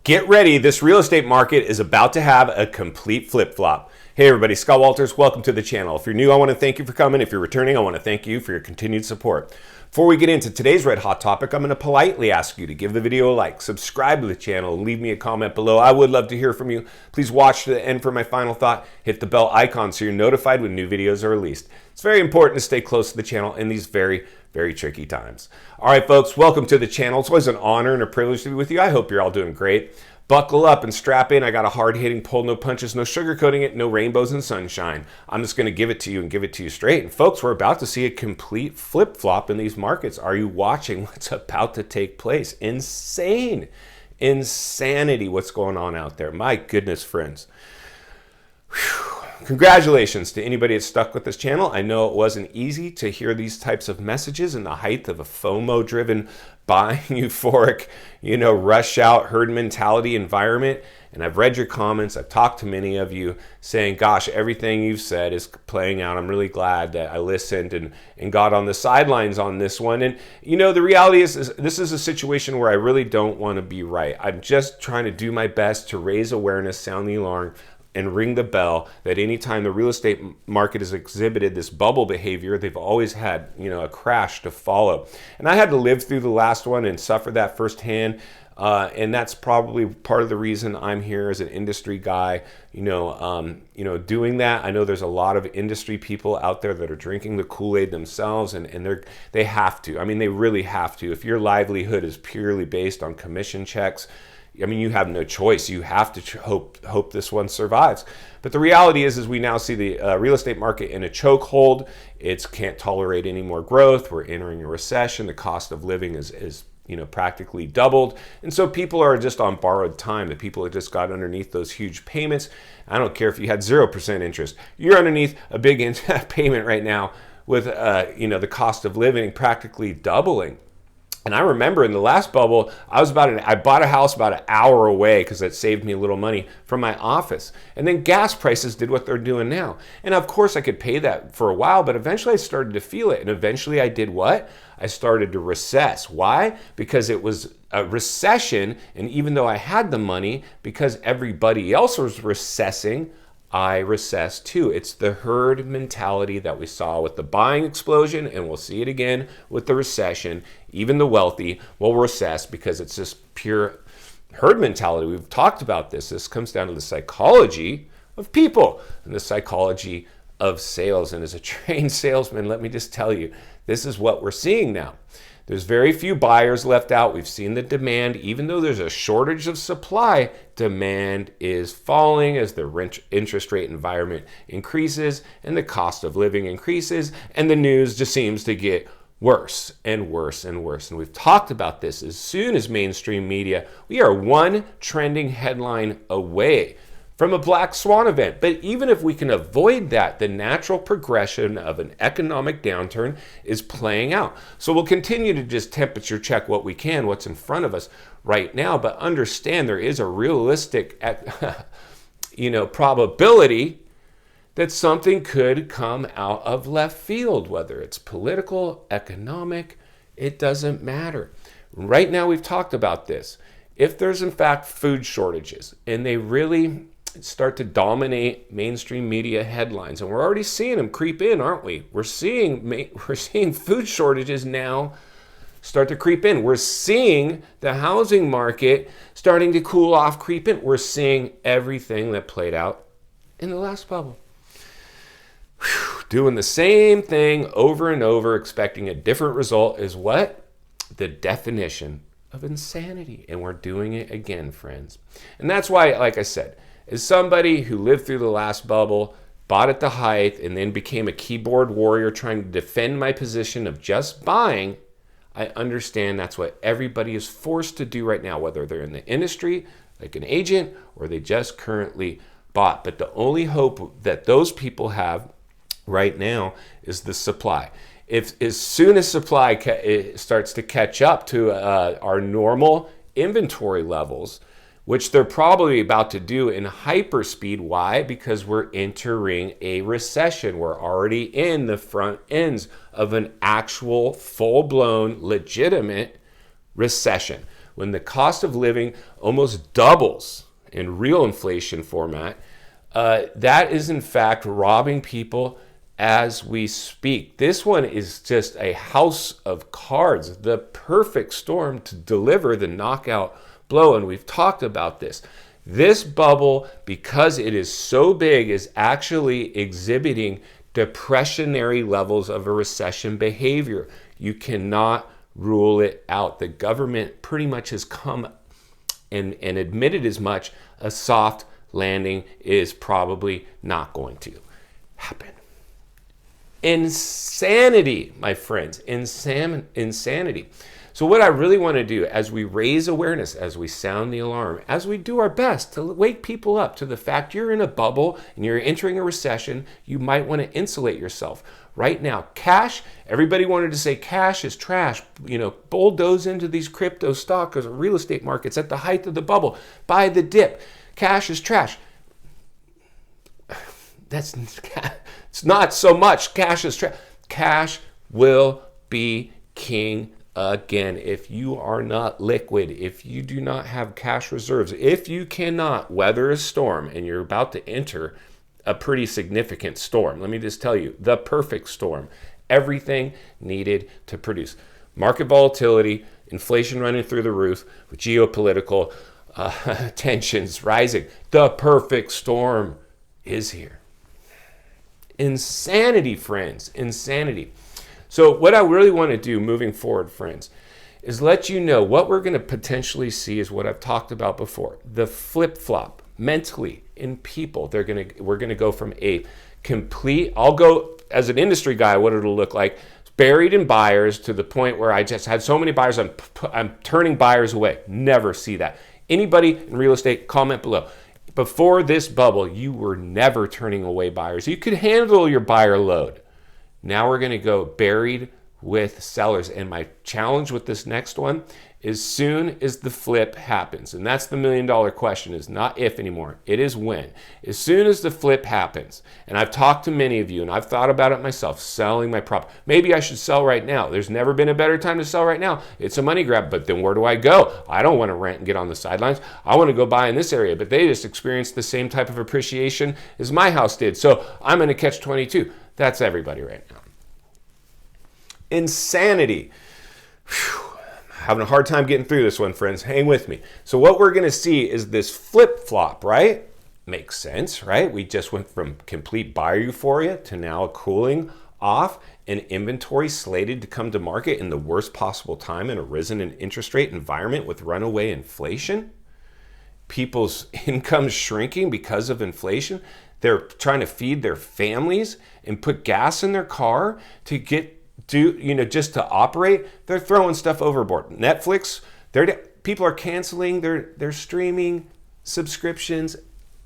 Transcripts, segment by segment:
Get ready, this real estate market is about to have a complete flip-flop. Hey everybody, Scott Walters, welcome to the channel. If you're new, I want to thank you for coming. If you're returning, I want to thank you for your continued support. Before we get into today's red hot topic, I'm going to politely ask you to give the video a like, subscribe to the channel, leave me a comment below. I would love to hear from you. Please watch to the end for my final thought. Hit the bell icon so you're notified when new videos are released. It's very important to stay close to the channel in these very tricky times. All right, folks, welcome to the channel. It's always an honor and a privilege to be with you. I hope you're all doing great. Buckle up and strap in. I got a hard-hitting pull, no punches, no sugarcoating it, no rainbows and sunshine. I'm just going to give it to you and give it to you straight. And folks, we're about to see a complete flip-flop in these markets. Are you watching what's about to take place? Insane. Insanity what's going on out there. My goodness, friends. Whew. Congratulations to anybody that's stuck with this channel. I know it wasn't easy to hear these types of messages in the height of a FOMO-driven, buying, euphoric, rush out, herd mentality environment. And I've read your comments. I've talked to many of you saying, gosh, everything you've said is playing out. I'm really glad that I listened and got on the sidelines on this one. And, the reality is this is a situation where I really don't want to be right. I'm just trying to do my best to raise awareness, sound the alarm, and ring the bell that anytime the real estate market has exhibited this bubble behavior, they've always had, a crash to follow. And I had to live through the last one and suffer that firsthand. And that's probably part of the reason I'm here as an industry guy, doing that. I know there's a lot of industry people out there that are drinking the Kool-Aid themselves, and they have to. I mean, they really have to. If your livelihood is purely based on commission checks, you have no choice. You have to hope this one survives. But the reality is we now see the real estate market in a chokehold. It can't tolerate any more growth. We're entering a recession. The cost of living is practically doubled. And so people are just on borrowed time. The people that just got underneath those huge payments. I don't care if you had 0% interest. You're underneath a big payment right now with the cost of living practically doubling. And I remember in the last bubble, I bought a house about an hour away because it saved me a little money from my office. And then gas prices did what they're doing now. And of course I could pay that for a while, but eventually I started to feel it. And eventually I did what? I started to recess. Why? Because it was a recession. And even though I had the money, because everybody else was recessing, I recess too. It's the herd mentality that we saw with the buying explosion, and we'll see it again with the recession. Even the wealthy will recess because it's just pure herd mentality. We've talked about this. This comes down to the psychology of people and the psychology of sales. And as a trained salesman, let me just tell you, this is what we're seeing now. There's very few buyers left out. We've seen the demand. Even though there's a shortage of supply, demand is falling as the interest rate environment increases and the cost of living increases, and the news just seems to get worse and worse and worse. And we've talked about this. As soon as mainstream media, we are one trending headline away from a black swan event. But even if we can avoid that, the natural progression of an economic downturn is playing out. So we'll continue to just temperature check what we can, what's in front of us right now, but understand there is a realistic probability that something could come out of left field, whether it's political, economic, it doesn't matter. Right now we've talked about this. If there's in fact food shortages and they really start to dominate mainstream media headlines, and we're already seeing them creep in, aren't we? We're seeing food shortages now start to creep in. We're seeing the housing market starting to cool off, creep in. We're seeing everything that played out in the last bubble. Doing the same thing over and over, expecting a different result is what? The definition of insanity. And we're doing it again, friends. And that's why, like I said, as somebody who lived through the last bubble, bought at the height, and then became a keyboard warrior trying to defend my position of just buying, I understand that's what everybody is forced to do right now, whether they're in the industry, like an agent, or they just currently bought. But the only hope that those people have right now is the supply. If as soon as supply starts to catch up to our normal inventory levels, which they're probably about to do in hyperspeed. Why? Because we're entering a recession. We're already in the front ends of an actual full-blown legitimate recession. when the cost of living almost doubles in real inflation format, that is in fact robbing people as we speak. This one is just a house of cards, the perfect storm to deliver the knockout blow. And we've talked about this. This bubble, because it is so big, is actually exhibiting depressionary levels of a recession behavior. You cannot rule it out. The government pretty much has come and admitted as much. A soft landing is probably not going to happen. Insanity, my friends, insanity. So what I really want to do as we raise awareness, as we sound the alarm, as we do our best to wake people up to the fact you're in a bubble and you're entering a recession, you might want to insulate yourself. Right now, cash, everybody wanted to say cash is trash, bulldoze into these crypto stocks or real estate markets at the height of the bubble, buy the dip, cash is trash. It's not so much cash is trash. Cash will be king again. If you are not liquid, if you do not have cash reserves, if you cannot weather a storm, and you're about to enter a pretty significant storm, let me just tell you, the perfect storm, everything needed to produce. Market volatility, inflation running through the roof, with geopolitical tensions rising. The perfect storm is here. Insanity, friends, insanity. So what I really want to do moving forward, friends, is let you know what we're going to potentially see is what I've talked about before. The flip-flop mentally in people. We're going to go from a complete, I'll go as an industry guy, what it'll look like, buried in buyers to the point where I just had so many buyers, I'm turning buyers away. Never see that. Anybody in real estate, comment below. Before this bubble, you were never turning away buyers. You could handle your buyer load. Now we're going to go buried with sellers. And my challenge with this next one is soon as the flip happens, and that's the $1 million question, is not if anymore, it is when. As soon as the flip happens, and I've talked to many of you, and I've thought about it myself, selling my property. Maybe I should sell right now. There's never been a better time to sell right now. It's a money grab, but then where do I go? I don't want to rent and get on the sidelines. I want to go buy in this area, but they just experienced the same type of appreciation as my house did. So I'm going to catch 22. That's everybody right now. Insanity. Whew. Having a hard time getting through this one, friends. Hang with me. So what we're going to see is this flip-flop, right? Makes sense, right? We just went from complete buyer euphoria to now a cooling off, and inventory slated to come to market in the worst possible time in a risen in interest rate environment with runaway inflation. People's income shrinking because of inflation. They're trying to feed their families and put gas in their car to just to operate. They're throwing stuff overboard. Netflix, people are canceling their streaming subscriptions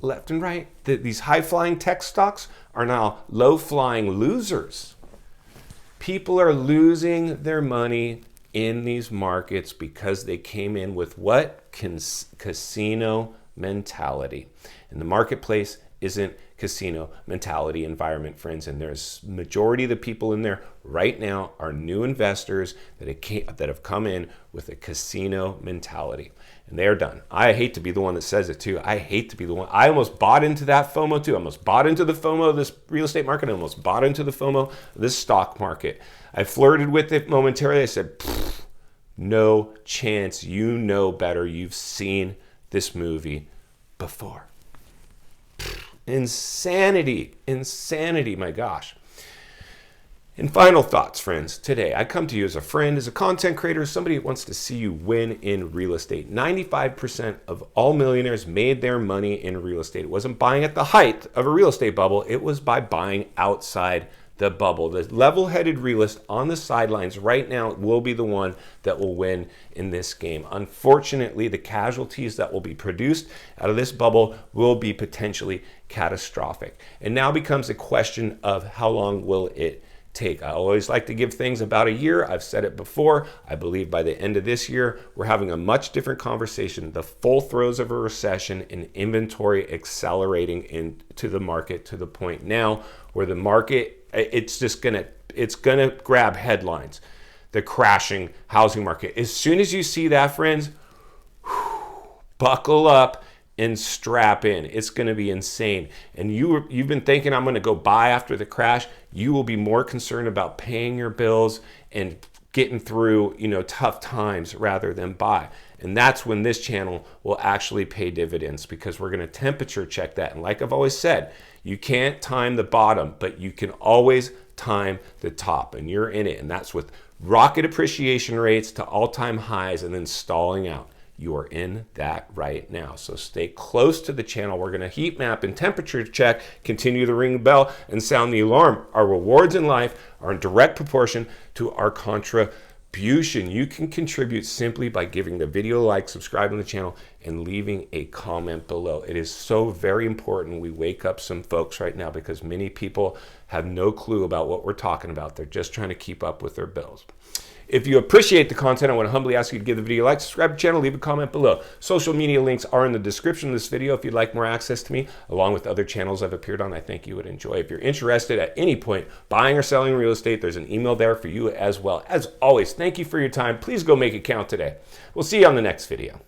left and right. These high-flying tech stocks are now low-flying losers. People are losing their money in these markets because they came in with what? Casino mentality. And the marketplace isn't casino mentality environment, friends, and there's majority of the people in there right now are new investors that have come in with a casino mentality, and they are done. I hate to be the one that says it too. I hate to be the one. I almost bought into that FOMO too. I almost bought into the FOMO of this real estate market. I almost bought into the FOMO of this stock market. I flirted with it momentarily. I said, no chance. You know better. You've seen this movie before. Insanity, my gosh. And final thoughts, friends. Today, I come to you as a friend, as a content creator, somebody who wants to see you win in real estate. 95% of all millionaires made their money in real estate. It wasn't buying at the height of a real estate bubble. It was by buying outside the bubble. The level-headed realist on the sidelines right now will be the one that will win in this game. Unfortunately, the casualties that will be produced out of this bubble will be potentially catastrophic. And now becomes a question of how long will it take. I always like to give things about a year. I've said it before. I believe by the end of this year, we're having a much different conversation. The full throes of a recession and inventory accelerating into the market to the point now where the market, it's gonna grab headlines. The crashing housing market. As soon as you see that, friends, buckle up and strap in. It's going to be insane. And you've been thinking, I'm going to go buy after the crash. You will be more concerned about paying your bills and getting through, tough times rather than buy. And that's when this channel will actually pay dividends, because we're going to temperature check that. And like I've always said, you can't time the bottom, but you can always time the top, and you're in it. And that's with rocket appreciation rates to all-time highs and then stalling out. You are in that right now. So stay close to the channel. We're going to heat map and temperature check, continue to ring the bell and sound the alarm. Our rewards in life are in direct proportion to our contribution. You can contribute simply by giving the video a like, subscribing to the channel, and leaving a comment below. It is so very important we wake up some folks right now, because many people have no clue about what we're talking about. They're just trying to keep up with their bills. If you appreciate the content, I want to humbly ask you to give the video a like, subscribe to the channel, leave a comment below. Social media links are in the description of this video if you'd like more access to me, along with other channels I've appeared on I think you would enjoy. If you're interested at any point buying or selling real estate, there's an email there for you as well. As always, thank you for your time. Please go make it count today. We'll see you on the next video.